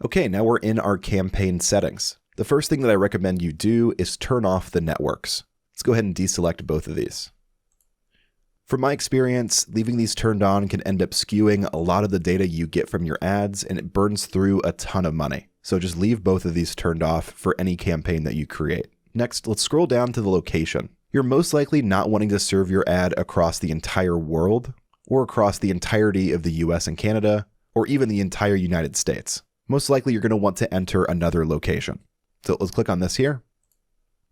Okay, now we're in our campaign settings. The first thing that I recommend you do is turn off the networks. Let's go ahead and deselect both of these. From my experience, leaving these turned on can end up skewing a lot of the data you get from your ads, and it burns through a ton of money. So just leave both of these turned off for any campaign that you create. Next, let's scroll down to the location. You're most likely not wanting to serve your ad across the entire world, or across the entirety of the US and Canada, or even the entire United States. Most likely you're going to want to enter another location. So let's click on this here.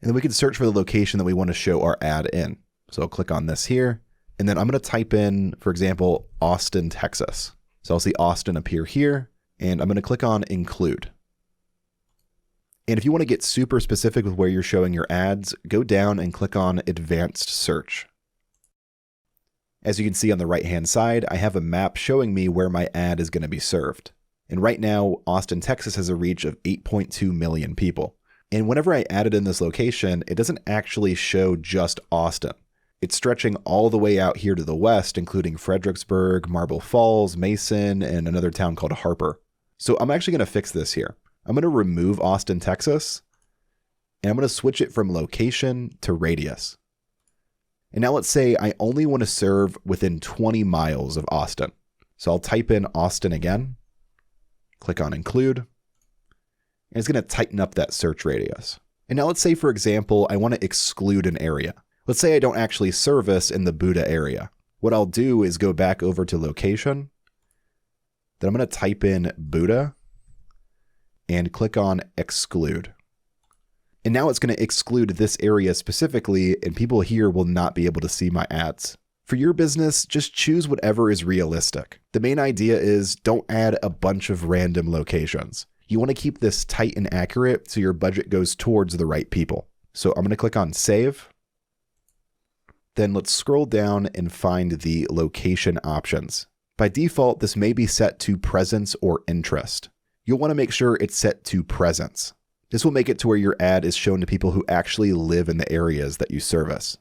And then we can search for the location that we want to show our ad in. So I'll click on this here. And then I'm going to type in, for example, Austin, Texas. So I'll see Austin appear here. And I'm going to click on include. And if you want to get super specific with where you're showing your ads, go down and click on advanced search. As you can see on the right-hand side, I have a map showing me where my ad is going to be served. And right now, Austin, Texas has a reach of 8.2 million people. And whenever I added in this location, it doesn't actually show just Austin. It's stretching all the way out here to the west, including Fredericksburg, Marble Falls, Mason, and another town called Harper. So I'm actually going to fix this here. I'm going to remove Austin, Texas, and I'm going to switch it from location to radius. And now let's say I only want to serve within 20 miles of Austin. So I'll type in Austin again. Click on include, and it's going to tighten up that search radius. And now let's say, for example, I want to exclude an area. Let's say I don't actually service in the Buda area. What I'll do is go back over to location. Then I'm going to type in Buda and click on exclude. And now it's going to exclude this area specifically, and people here will not be able to see my ads. For your business, just choose whatever is realistic. The main idea is don't add a bunch of random locations. You want to keep this tight and accurate so your budget goes towards the right people. So I'm going to click on save. Then let's scroll down and find the location options. By default, this may be set to presence or interest. You'll want to make sure it's set to presence. This will make it to where your ad is shown to people who actually live in the areas that you service.